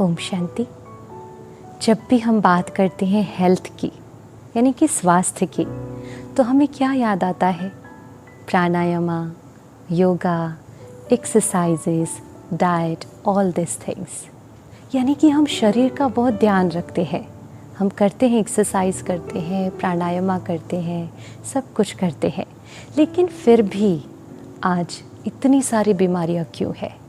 ओम शांति। जब भी हम बात करते हैं हेल्थ की, यानी कि स्वास्थ्य की, तो हमें क्या याद आता है? प्राणायामा, yoga, exercises, diet, all this things. यानी कि हम शरीर का बहुत ध्यान रखते हैं। हम करते हैं, एक्सरसाइज करते हैं, प्राणायामा करते हैं, सब कुछ करते हैं, लेकिन फिर भी आज इतनी सारी बीमारियां क्यों है?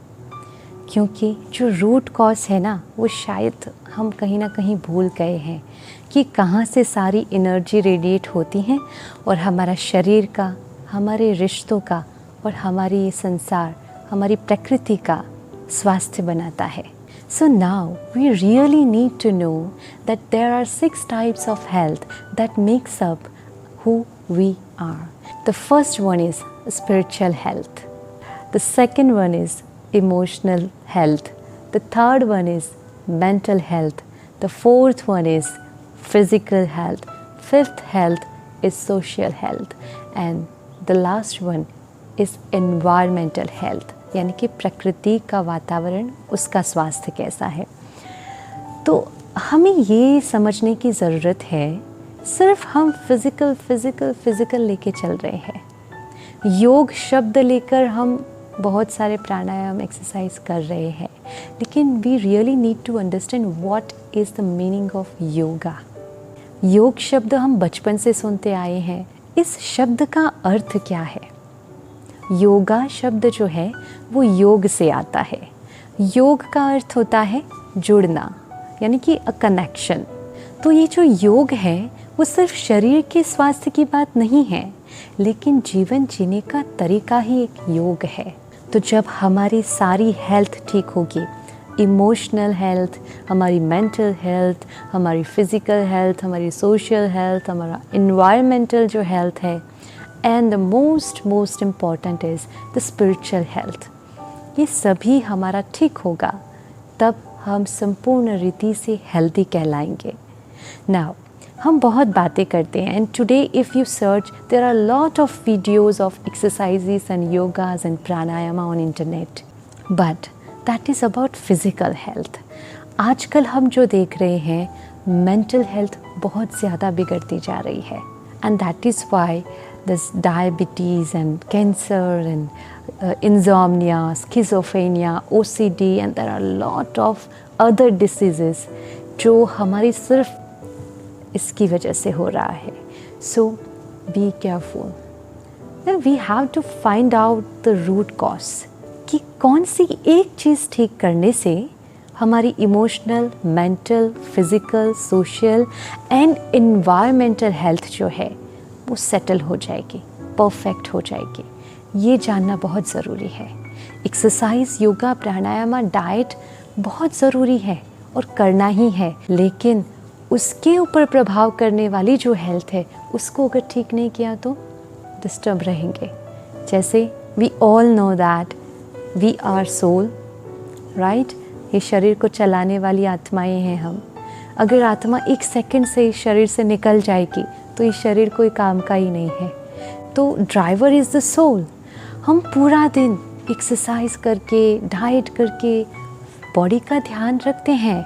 क्योंकि जो रूट कॉज है ना, वो शायद हम कहीं ना कहीं भूल गए हैं कि कहाँ से सारी एनर्जी रेडिएट होती हैं और हमारा शरीर का, हमारे रिश्तों का और हमारी ये संसार, हमारी प्रकृति का स्वास्थ्य बनाता है। So now we really need to know that there are 6 types of health that makes up who we are. The first one is spiritual health. The second one is emotional health. The third one is mental health. The fourth one is physical health. Fifth health is social health. And the last one is environmental health. यानी कि प्रकृति का वातावरण, उसका स्वास्थ्य कैसा है। तो हमें ये समझने की ज़रूरत है, सिर्फ हम फिज़िकल लेके चल रहे हैं। योग शब्द लेकर हम बहुत सारे प्राणायाम, एक्सरसाइज कर रहे हैं, लेकिन we really need to understand what is the meaning of yoga. योग शब्द हम बचपन से सुनते आए हैं। इस शब्द का अर्थ क्या है? योगा शब्द जो है वो योग से आता है। योग का अर्थ होता है जुड़ना, यानी कि अ कनेक्शन। तो ये जो योग है वो सिर्फ शरीर के स्वास्थ्य की बात नहीं है, लेकिन जीवन जीने का तरीका ही एक योग है। तो जब हमारी सारी हेल्थ ठीक होगी, इमोशनल हेल्थ, हमारी मेंटल हेल्थ, हमारी फिज़िकल हेल्थ, हमारी सोशल हेल्थ, हमारा इन्वायरमेंटल जो हेल्थ है, and the most important is the spiritual health, ये सभी हमारा ठीक होगा, तब हम संपूर्ण रीति से हेल्दी कहलाएंगे। नाउ हम बहुत बातें करते हैं, and today if you search there are lot of videos of exercises and yogas and pranayama on internet, but that is about physical health. आजकल हम जो देख रहे हैं, मेंटल हेल्थ बहुत ज़्यादा बिगड़ती जा रही है, and that is why this diabetes and cancer and insomnia, schizophrenia, OCD, and there are a lot of other diseases जो हमारी सिर्फ इसकी वजह से हो रहा है। So be careful. Then we have to find out the root cause कि कौन सी एक चीज़ ठीक करने से हमारी emotional, mental, physical, social and environmental health जो है वो सेटल हो जाएगी, परफेक्ट हो जाएगी। ये जानना बहुत ज़रूरी है। एक्सरसाइज, योगा, प्राणायामा, डाइट बहुत ज़रूरी है और करना ही है, लेकिन उसके ऊपर प्रभाव करने वाली जो हेल्थ है, उसको अगर ठीक नहीं किया तो डिस्टर्ब रहेंगे। जैसे we all know that we are soul, right? ये शरीर को चलाने वाली आत्माएं हैं हम। अगर आत्मा एक सेकंड से इस शरीर से निकल जाएगी तो इस शरीर कोई काम का ही नहीं है। तो ड्राइवर इज़ द सोल। हम पूरा दिन एक्सरसाइज करके, डाइट करके बॉडी का ध्यान रखते हैं,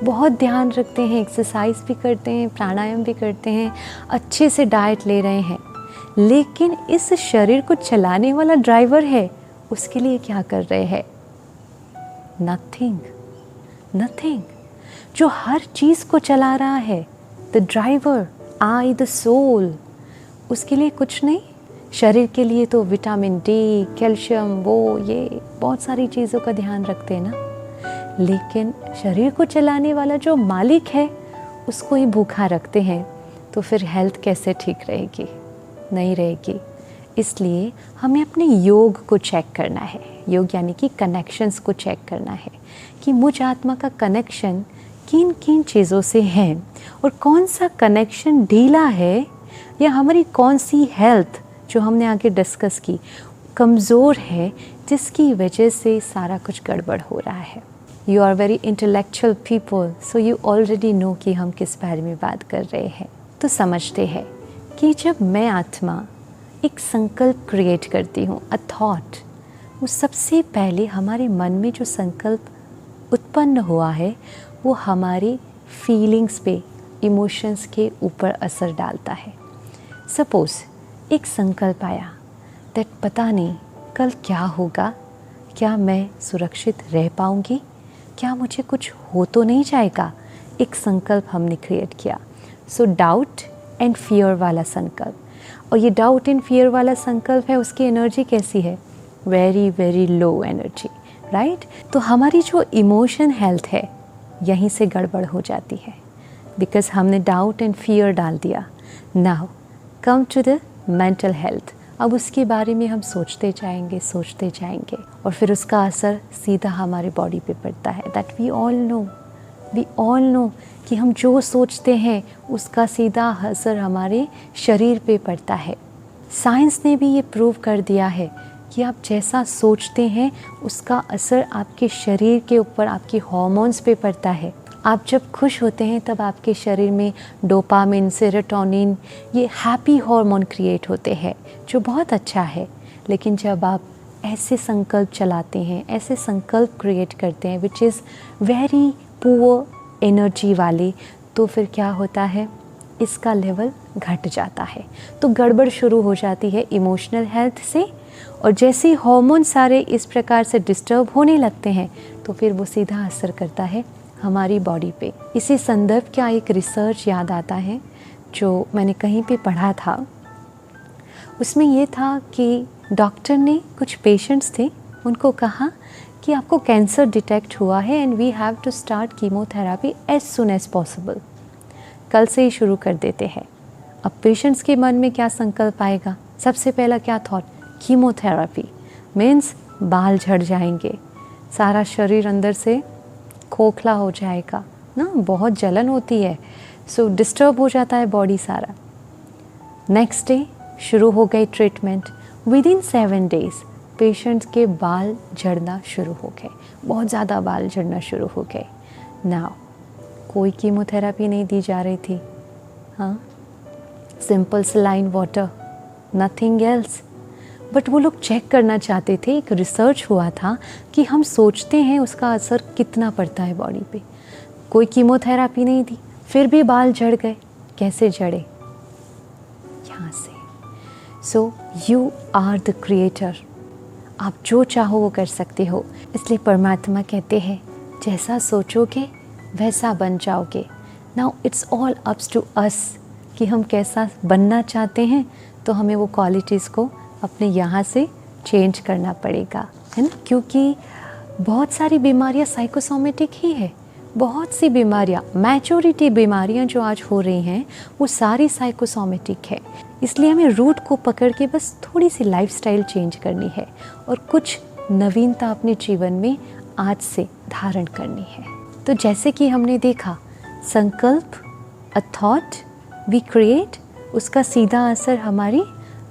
बहुत ध्यान रखते हैं, एक्सरसाइज भी करते हैं, प्राणायाम भी करते हैं, अच्छे से डाइट ले रहे हैं, लेकिन इस शरीर को चलाने वाला ड्राइवर है, उसके लिए क्या कर रहे हैं? नथिंग। जो हर चीज़ को चला रहा है, the driver, I the soul, उसके लिए कुछ नहीं। शरीर के लिए तो विटामिन डी, कैल्शियम, वो ये बहुत सारी चीज़ों का ध्यान रखते हैं ना, लेकिन शरीर को चलाने वाला जो मालिक है उसको ही भूखा रखते हैं, तो फिर हेल्थ कैसे ठीक रहेगी? नहीं रहेगी। इसलिए हमें अपने योग को चेक करना है। योग यानी कि कनेक्शंस को चेक करना है कि मुझ आत्मा का कनेक्शन किन किन चीज़ों से है और कौन सा कनेक्शन ढीला है, या हमारी कौन सी हेल्थ जो हमने आगे डिस्कस की कमज़ोर है, जिसकी वजह से सारा कुछ गड़बड़ हो रहा है। You are very intellectual people, so you already know कि हम किस बारे में बात कर रहे हैं। तो समझते हैं कि जब मैं आत्मा एक संकल्प क्रिएट करती हूँ, अ थॉट, वो सबसे पहले हमारे मन में जो संकल्प उत्पन्न हुआ है वो हमारी फीलिंग्स पे, इमोशंस के ऊपर असर डालता है। सपोज़ एक संकल्प आया दैट पता नहीं कल क्या होगा, क्या मैं सुरक्षित रह पाऊँगी, क्या मुझे कुछ हो तो नहीं जाएगा। एक संकल्प हमने क्रिएट किया। सो डाउट एंड फियर वाला संकल्प, और ये डाउट एंड फियर वाला संकल्प है, उसकी एनर्जी कैसी है? Very very low energy, right? तो हमारी जो इमोशन हेल्थ है यहीं से गड़बड़ हो जाती है, बिकॉज हमने डाउट एंड फियर डाल दिया। Now come to the mental health. अब उसके बारे में हम सोचते जाएंगे और फिर उसका असर सीधा हमारी बॉडी पे पड़ता है। दैट वी ऑल नो कि हम जो सोचते हैं उसका सीधा असर हमारे शरीर पे पड़ता है। साइंस ने भी ये प्रूव कर दिया है कि आप जैसा सोचते हैं उसका असर आपके शरीर के ऊपर, आपके हार्मोन्स पे पड़ता है। आप जब खुश होते हैं तब आपके शरीर में डोपामिन, सेरोटोनिन, ये हैप्पी हार्मोन क्रिएट होते हैं, जो बहुत अच्छा है। लेकिन जब आप ऐसे संकल्प चलाते हैं, ऐसे संकल्प क्रिएट करते हैं which is very poor energy वाले, तो फिर क्या होता है? इसका लेवल घट जाता है। तो गड़बड़ शुरू हो जाती है इमोशनल हेल्थ से, और जैसे ही हार्मोन सारे इस प्रकार से डिस्टर्ब होने लगते हैं तो फिर वो सीधा असर करता है हमारी बॉडी पे। इसी संदर्भ का एक रिसर्च याद आता है जो मैंने कहीं पे पढ़ा था। उसमें ये था कि डॉक्टर ने कुछ पेशेंट्स थे, उनको कहा कि आपको कैंसर डिटेक्ट हुआ है and we have to start chemotherapy as soon as possible. कल से ही शुरू कर देते हैं। अब पेशेंट्स के मन में क्या संकल्प आएगा? सबसे पहला क्या थॉट? कीमोथेरेपी मीन्स बाल झड़ जाएंगे, सारा शरीर अंदर से खोखला हो जाएगा ना, बहुत जलन होती है, सो डिस्टर्ब हो जाता है बॉडी सारा। नेक्स्ट डे शुरू हो गई treatment. With in 7 days patients के बाल झड़ना शुरू हो गए, बहुत ज़्यादा बाल झड़ना शुरू हो गए। नाउ कोई कीमोथेरेपी नहीं दी जा रही थी, हाँ, simple saline water, nothing else. But वो लोग चेक करना चाहते थे, एक रिसर्च हुआ था कि हम सोचते हैं उसका असर कितना पड़ता है बॉडी पे। कोई कीमोथेरेपी नहीं दी, फिर भी बाल झड़ गए। कैसे झड़े? यहाँ से। So you are the creator, आप जो चाहो वो कर सकते हो। इसलिए परमात्मा कहते हैं जैसा सोचोगे वैसा बन जाओगे। Now it's all ups to us कि हम कैसा बनना चाहते हैं, तो हमें वो क्वालिटीज़ को अपने यहाँ से चेंज करना पड़ेगा, है ना। क्योंकि बहुत सारी बीमारियाँ साइकोसोमेटिक ही है, बहुत सी बीमारियाँ, मैजॉरिटी बीमारियाँ जो आज हो रही हैं वो सारी साइकोसोमेटिक है। इसलिए हमें रूट को पकड़ के बस थोड़ी सी लाइफस्टाइल चेंज करनी है और कुछ नवीनता अपने जीवन में आज से धारण करनी है। तो जैसे कि हमने देखा, संकल्प, अ थॉट वी क्रिएट, उसका सीधा असर हमारी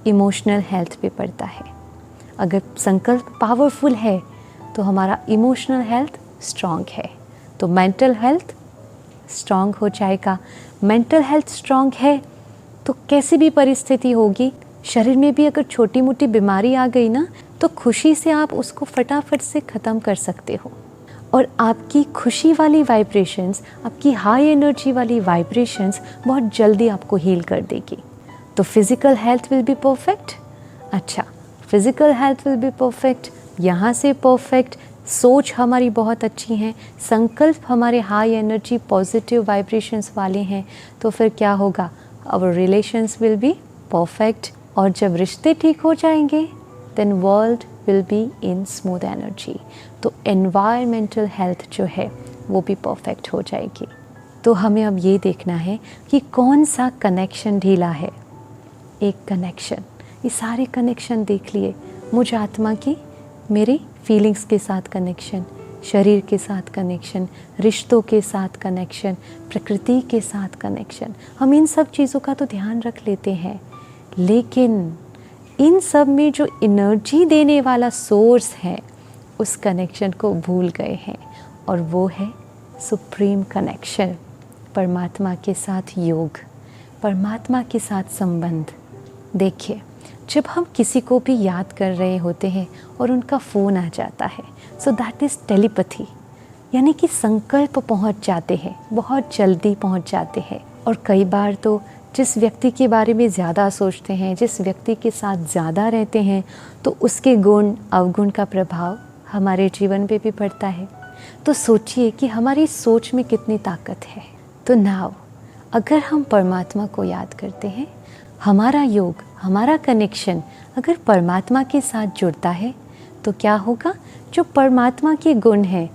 इमोशनल हेल्थ पे पड़ता है। अगर संकल्प पावरफुल है तो हमारा इमोशनल हेल्थ स्ट्रॉन्ग है, तो मेंटल हेल्थ स्ट्रॉन्ग हो जाएगा। मेंटल हेल्थ स्ट्रॉन्ग है तो कैसी भी परिस्थिति होगी, शरीर में भी अगर छोटी मोटी बीमारी आ गई ना, तो खुशी से आप उसको फटाफट से ख़त्म कर सकते हो। और आपकी खुशी वाली वाइब्रेशंस, आपकी हाई एनर्जी वाली वाइब्रेशंस बहुत जल्दी आपको हील कर देगी। तो physical health will be perfect. अच्छा, physical health will be perfect, यहाँ से परफेक्ट, सोच हमारी बहुत अच्छी है, संकल्प हमारे हाई एनर्जी पॉजिटिव वाइब्रेशंस वाले हैं, तो फिर क्या होगा? Our relations will be perfect. और जब रिश्ते ठीक हो जाएंगे then world will be in smooth energy. तो एनवायरमेंटल हेल्थ जो है वो भी परफेक्ट हो जाएगी। तो हमें अब ये देखना है कि कौन सा कनेक्शन ढीला है। एक कनेक्शन, ये सारे कनेक्शन देख लिए, मुझ आत्मा की, मेरी फीलिंग्स के साथ कनेक्शन, शरीर के साथ कनेक्शन, रिश्तों के साथ कनेक्शन, प्रकृति के साथ कनेक्शन। हम इन सब चीज़ों का तो ध्यान रख लेते हैं, लेकिन इन सब में जो एनर्जी देने वाला सोर्स है उस कनेक्शन को भूल गए हैं, और वो है सुप्रीम कनेक्शन, परमात्मा के साथ योग, परमात्मा के साथ संबंध। देखिए, जब हम किसी को भी याद कर रहे होते हैं और उनका फ़ोन आ जाता है, सो दैट इज़ टेलीपैथी। यानी कि संकल्प पहुंच जाते हैं, बहुत जल्दी पहुंच जाते हैं। और कई बार तो जिस व्यक्ति के बारे में ज़्यादा सोचते हैं, जिस व्यक्ति के साथ ज़्यादा रहते हैं, तो उसके गुण अवगुण का प्रभाव हमारे जीवन पे भी पड़ता है। तो सोचिए कि हमारी सोच में कितनी ताकत है। तो नाउ अगर हम परमात्मा को याद करते हैं, हमारा योग, हमारा कनेक्शन अगर परमात्मा के साथ जुड़ता है, तो क्या होगा? जो परमात्मा के गुण हैं,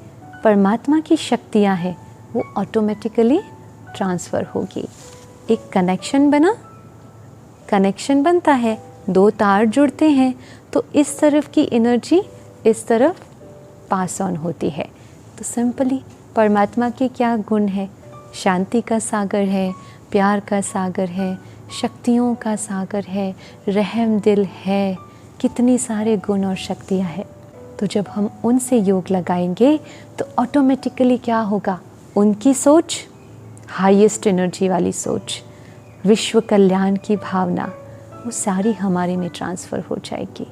परमात्मा की शक्तियाँ हैं, वो ऑटोमेटिकली ट्रांसफ़र होगी। एक कनेक्शन बनता है, दो तार जुड़ते हैं, तो इस तरफ की एनर्जी इस तरफ पास ऑन होती है। तो सिंपली परमात्मा के क्या गुण है? शांति का सागर है, प्यार का सागर है, शक्तियों का सागर है, रहम दिल है, कितनी सारे गुण और शक्तियाँ हैं। तो जब हम उनसे योग लगाएंगे तो ऑटोमेटिकली क्या होगा? उनकी सोच, हाईएस्ट एनर्जी वाली सोच, विश्व कल्याण की भावना, वो सारी हमारे में ट्रांसफ़र हो जाएगी।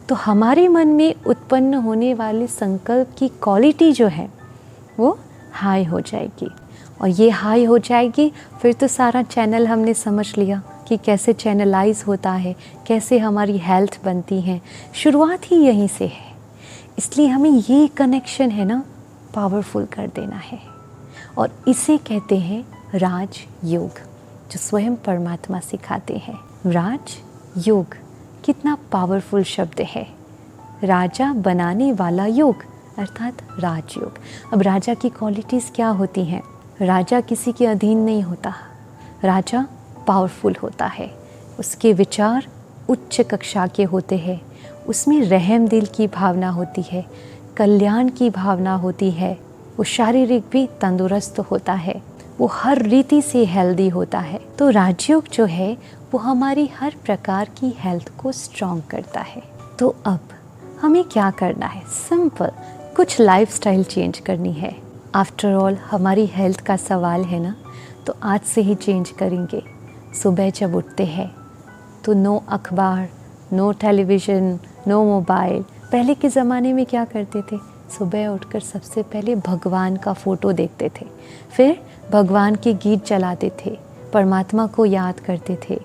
तो हमारे मन में उत्पन्न होने वाले संकल्प की क्वालिटी जो है वो हाई हो जाएगी। और ये हाई हो जाएगी, फिर तो सारा चैनल हमने समझ लिया कि कैसे चैनलाइज होता है, कैसे हमारी हेल्थ बनती है। शुरुआत ही यहीं से है। इसलिए हमें ये कनेक्शन है ना, पावरफुल कर देना है। और इसे कहते हैं राज योग, जो स्वयं परमात्मा सिखाते हैं। राज योग कितना पावरफुल शब्द है। राजा बनाने वाला योग अर्थात राजयोग। अब राजा की क्वालिटीज़ क्या होती हैं? राजा किसी के अधीन नहीं होता, राजा पावरफुल होता है, उसके विचार उच्च कक्षा के होते हैं, उसमें रहम दिल की भावना होती है, कल्याण की भावना होती है, वो शारीरिक भी तंदुरुस्त होता है, वो हर रीति से हेल्दी होता है। तो राजयोग जो है वो हमारी हर प्रकार की हेल्थ को स्ट्रॉन्ग करता है। तो अब हमें क्या करना है? सिंपल, कुछ लाइफस्टाइल चेंज करनी है। आफ्टर ऑल हमारी हेल्थ का सवाल है ना, तो आज से ही चेंज करेंगे। सुबह जब उठते हैं तो नो अखबार, नो टेलीविज़न, नो मोबाइल। पहले के ज़माने में क्या करते थे? सुबह उठकर सबसे पहले भगवान का फ़ोटो देखते थे, फिर भगवान के गीत चलाते थे, परमात्मा को याद करते थे,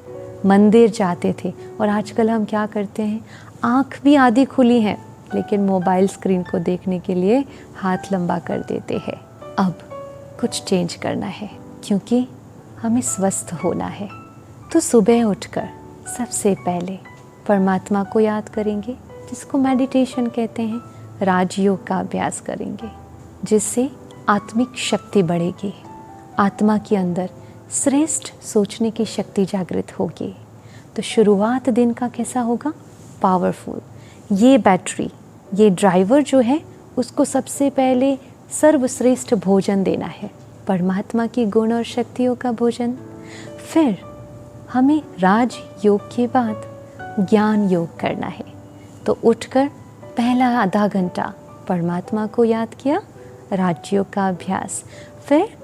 मंदिर जाते थे। और आजकल हम क्या करते हैं? आँख भी आधी खुली है लेकिन मोबाइल स्क्रीन को देखने के लिए हाथ लंबा कर देते हैं। अब कुछ चेंज करना है क्योंकि हमें स्वस्थ होना है। तो सुबह उठकर सबसे पहले परमात्मा को याद करेंगे, जिसको मेडिटेशन कहते हैं। राजयोग का अभ्यास करेंगे जिससे आत्मिक शक्ति बढ़ेगी, आत्मा के अंदर श्रेष्ठ सोचने की शक्ति जागृत होगी। तो शुरुआत दिन का कैसा होगा? पावरफुल। ये बैटरी, ये ड्राइवर जो है, उसको सबसे पहले सर्वश्रेष्ठ भोजन देना है, परमात्मा की गुण और शक्तियों का भोजन। फिर हमें राज योग के बाद ज्ञान योग करना है। तो उठकर पहला आधा घंटा परमात्मा को याद किया, राजयोग का अभ्यास, फिर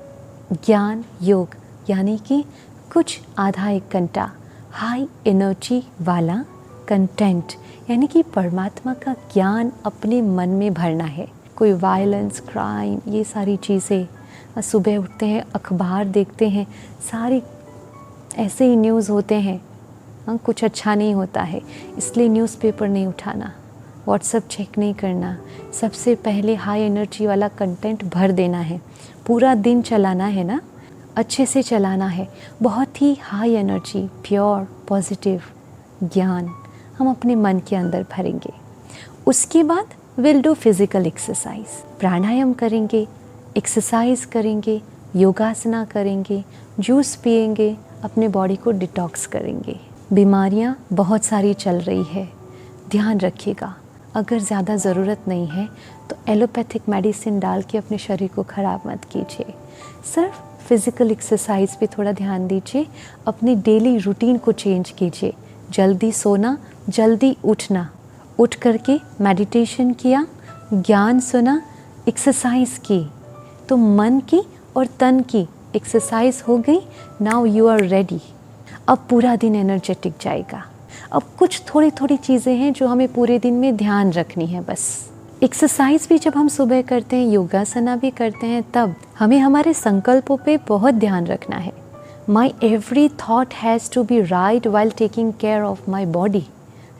ज्ञान योग यानी कि कुछ आधा एक घंटा हाई एनर्जी वाला कंटेंट, यानी कि परमात्मा का ज्ञान अपने मन में भरना है। कोई वायलेंस, क्राइम, ये सारी चीज़ें, सुबह उठते हैं अखबार देखते हैं, सारी ऐसे ही न्यूज़ होते हैं, कुछ अच्छा नहीं होता है, इसलिए न्यूज़पेपर नहीं उठाना, व्हाट्सएप चेक नहीं करना। सबसे पहले हाई एनर्जी वाला कंटेंट भर देना है। पूरा दिन चलाना है ना, अच्छे से चलाना है। बहुत ही हाई एनर्जी, प्योर, पॉजिटिव ज्ञान हम अपने मन के अंदर भरेंगे। उसके बाद विल डू फिज़िकल एक्सरसाइज, प्राणायाम करेंगे, एक्सरसाइज करेंगे, योगासना करेंगे, जूस पिएंगे, अपने बॉडी को डिटॉक्स करेंगे। बीमारियां बहुत सारी चल रही है, ध्यान रखिएगा। अगर ज़्यादा ज़रूरत नहीं है तो एलोपैथिक मेडिसिन डाल के अपने शरीर को ख़राब मत कीजिए। सिर्फ फिज़िकल एक्सरसाइज पे थोड़ा ध्यान दीजिए, अपनी डेली रूटीन को चेंज कीजिए। जल्दी सोना, जल्दी उठना, उठ करके मेडिटेशन किया, ज्ञान सुना, एक्सरसाइज की, तो मन की और तन की एक्सरसाइज हो गई। Now you are ready. अब पूरा दिन एनर्जेटिक जाएगा। अब कुछ थोड़ी थोड़ी चीज़ें हैं जो हमें पूरे दिन में ध्यान रखनी है बस। एक्सरसाइज भी जब हम सुबह करते हैं, योगासना भी करते हैं, तब हमें हमारे संकल्पों पे बहुत ध्यान रखना है। My every thought has to be right while taking care of my body,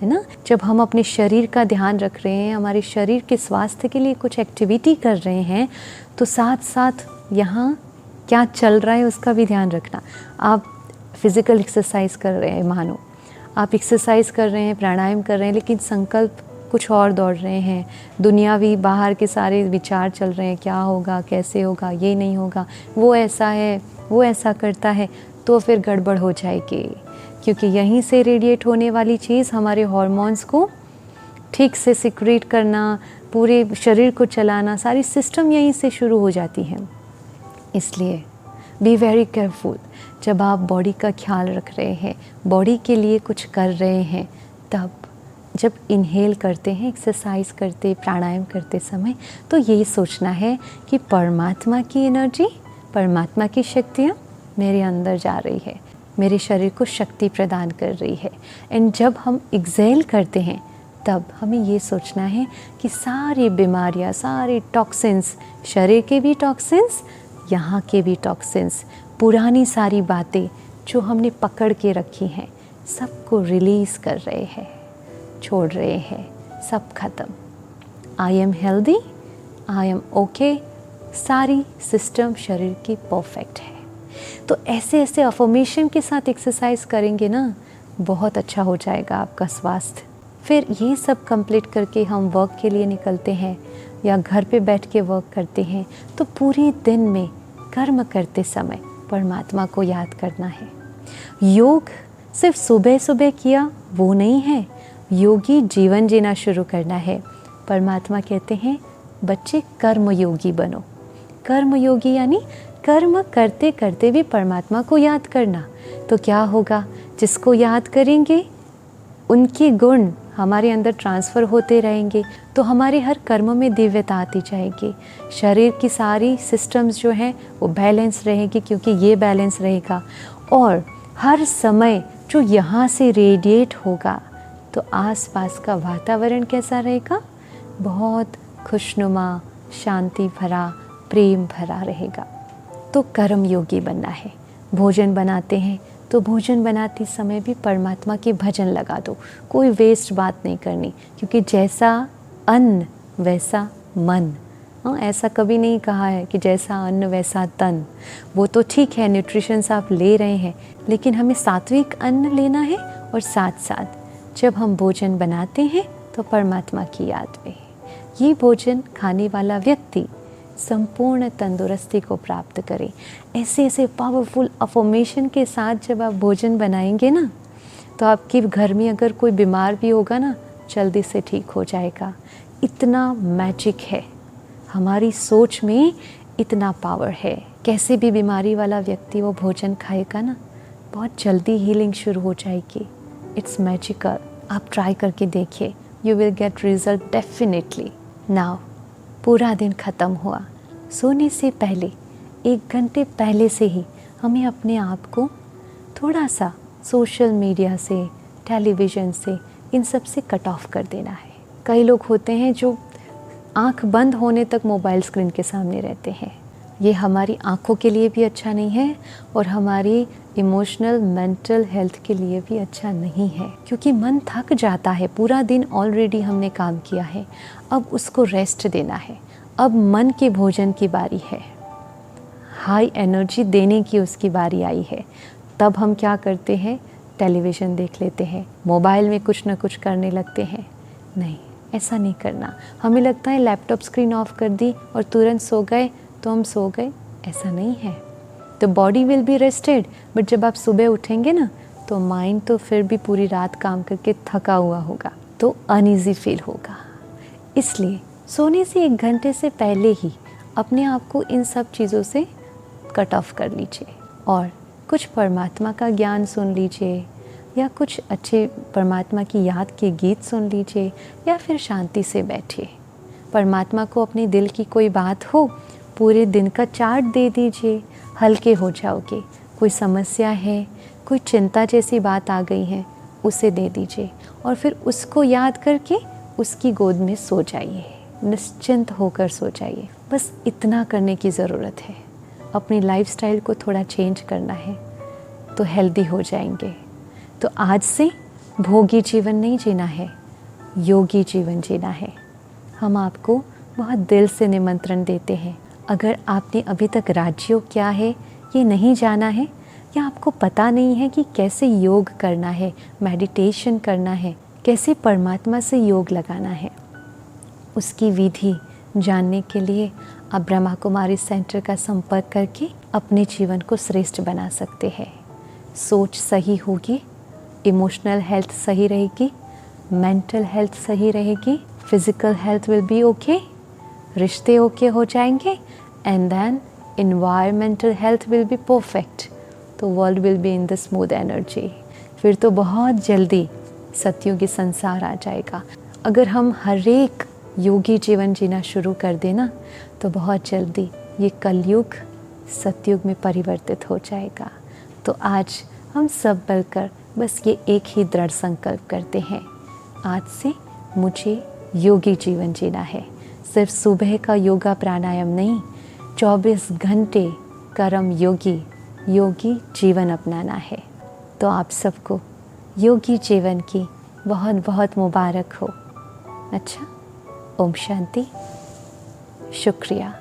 है ना। जब हम अपने शरीर का ध्यान रख रहे हैं, हमारे शरीर के स्वास्थ्य के लिए कुछ एक्टिविटी कर रहे हैं, तो साथ साथ यहाँ क्या चल रहा है उसका भी ध्यान रखना। आप फिज़िकल एक्सरसाइज कर रहे हैं, मानो आप एक्सरसाइज कर रहे हैं, प्राणायाम कर रहे हैं, लेकिन संकल्प कुछ और दौड़ रहे हैं, दुनियावी बाहर के सारे विचार चल रहे हैं, क्या होगा, कैसे होगा, ये नहीं होगा, वो ऐसा है, वो ऐसा करता है, तो फिर गड़बड़ हो जाएगी। क्योंकि यहीं से रेडिएट होने वाली चीज़ हमारे हॉर्मोन्स को ठीक से सिक्रीट करना, पूरे शरीर को चलाना, सारी सिस्टम यहीं से शुरू हो जाती है। इसलिए बी वेरी केयरफुल। जब आप बॉडी का ख्याल रख रहे हैं, बॉडी के लिए कुछ कर रहे हैं, तब जब इनहेल करते हैं, एक्सरसाइज करते, प्राणायाम करते समय, तो ये सोचना है कि परमात्मा की एनर्जी, परमात्मा की शक्तियाँ मेरे अंदर जा रही है, मेरे शरीर को शक्ति प्रदान कर रही है। एंड जब हम एक्सेल करते हैं, तब हमें ये सोचना है कि सारी बीमारियाँ, सारे टॉक्सिन्स, शरीर के भी टॉक्सिन्स, यहाँ के भी टॉक्सिन्स, पुरानी सारी बातें जो हमने पकड़ के रखी हैं, सबको रिलीज़ कर रहे हैं, छोड़ रहे हैं, सब खत्म। I am healthy, I am okay, सारी सिस्टम शरीर की परफेक्ट है। तो ऐसे ऐसे अफर्मेशन के साथ एक्सरसाइज करेंगे ना, बहुत अच्छा हो जाएगा आपका स्वास्थ्य। फिर ये सब कंप्लीट करके हम वर्क के लिए निकलते हैं या घर पे बैठ के वर्क करते हैं, तो पूरे दिन में कर्म करते समय परमात्मा को याद करना है। योग सिर्फ सुबह सुबह किया वो नहीं है, योगी जीवन जीना शुरू करना है। परमात्मा कहते हैं बच्चे कर्म योगी बनो। कर्म योगी यानी कर्म करते करते भी परमात्मा को याद करना। तो क्या होगा, जिसको याद करेंगे उनके गुण हमारे अंदर ट्रांसफ़र होते रहेंगे, तो हमारे हर कर्म में दिव्यता आती जाएगी। शरीर की सारी सिस्टम्स जो हैं वो बैलेंस रहेगी, क्योंकि ये बैलेंस रहेगा। और हर समय जो यहाँ से रेडिएट होगा, तो आसपास का वातावरण कैसा रहेगा, बहुत खुशनुमा, शांति भरा, प्रेम भरा रहेगा। तो कर्म योगी बनना है। भोजन बनाते हैं तो भोजन बनाते समय भी परमात्मा के भजन लगा दो, कोई वेस्ट बात नहीं करनी, क्योंकि जैसा अन्न वैसा मन। ऐसा कभी नहीं कहा है कि जैसा अन्न वैसा तन। वो तो ठीक है, न्यूट्रिशंस आप ले रहे हैं, लेकिन हमें सात्विक अन्न लेना है। और साथ साथ जब हम भोजन बनाते हैं तो परमात्मा की याद में ये भोजन खाने वाला व्यक्ति संपूर्ण तंदुरुस्ती को प्राप्त करें। ऐसे ऐसे पावरफुल अफर्मेशन के साथ जब आप भोजन बनाएंगे ना, तो आपके घर में अगर कोई बीमार भी होगा ना, जल्दी से ठीक हो जाएगा। इतना मैजिक है, हमारी सोच में इतना पावर है। कैसे भी बीमारी वाला व्यक्ति वो भोजन खाएगा ना, बहुत जल्दी हीलिंग शुरू हो जाएगी। It's magical. आप ट्राई करके देखिए, you will get result definitely. Now पूरा दिन ख़त्म हुआ, सोने से पहले 1 घंटे पहले से ही हमें अपने आप को थोड़ा सा सोशल मीडिया से, टेलीविज़न से, इन सब से कट ऑफ कर देना है। कई लोग होते हैं जो आँख बंद होने तक मोबाइल स्क्रीन के सामने रहते हैं। ये हमारी आँखों के लिए भी अच्छा नहीं है और हमारी इमोशनल मेंटल हेल्थ के लिए भी अच्छा नहीं है, क्योंकि मन थक जाता है। पूरा दिन ऑलरेडी हमने काम किया है, अब उसको रेस्ट देना है। अब मन के भोजन की बारी है, हाई एनर्जी देने की उसकी बारी आई है। तब हम क्या करते हैं, टेलीविज़न देख लेते हैं, मोबाइल में कुछ ना कुछ करने लगते हैं। नहीं, ऐसा नहीं करना। हमें लगता है लैपटॉप स्क्रीन ऑफ कर दी और तुरंत सो गए तो हम सो गए, ऐसा नहीं है। तो body will be rested, but जब आप सुबह उठेंगे ना, तो माइंड तो फिर भी पूरी रात काम करके थका हुआ होगा, तो अनईजी फील होगा। इसलिए सोने से 1 घंटे से पहले ही अपने आप को इन सब चीज़ों से कट ऑफ कर लीजिए और कुछ परमात्मा का ज्ञान सुन लीजिए, या कुछ अच्छे परमात्मा की याद के गीत सुन लीजिए, या फिर शांति से बैठिए। परमात्मा को अपने दिल की कोई बात हो, पूरे दिन का चार्ट दे दीजिए, हल्के हो जाओगे। कोई समस्या है, कोई चिंता जैसी बात आ गई है, उसे दे दीजिए और फिर उसको याद करके उसकी गोद में सो जाइए। निश्चिंत होकर सो जाइए। बस इतना करने की ज़रूरत है। अपनी लाइफस्टाइल को थोड़ा चेंज करना है तो हेल्दी हो जाएंगे। तो आज से भोगी जीवन नहीं जीना है, योगी जीवन जीना है। हम आपको बहुत दिल से निमंत्रण देते हैं। अगर आपने अभी तक राजयोग क्या है ये नहीं जाना है, या आपको पता नहीं है कि कैसे योग करना है, मेडिटेशन करना है, कैसे परमात्मा से योग लगाना है, उसकी विधि जानने के लिए आप ब्रह्मा कुमारी सेंटर का संपर्क करके अपने जीवन को श्रेष्ठ बना सकते हैं। सोच सही होगी, इमोशनल हेल्थ सही रहेगी, मेंटल हेल्थ सही रहेगी, physical health will be okay, रिश्ते ओके हो जाएंगे, and then environmental health will be perfect. तो world will be in the smooth energy. फिर तो बहुत जल्दी सतयुगी संसार आ जाएगा। अगर हम हर एक योगी जीवन जीना शुरू कर देना तो बहुत जल्दी ये कलयुग सतयुग में परिवर्तित हो जाएगा। तो आज हम सब मिलकर बस ये एक ही दृढ़ संकल्प करते हैं, आज से मुझे योगी जीवन जीना है। सिर्फ सुबह का योगा प्राणायाम नहीं, 24 घंटे कर्म योगी जीवन अपनाना है। तो आप सबको योगी जीवन की बहुत बहुत मुबारक हो। अच्छा, ओम शांति, शुक्रिया।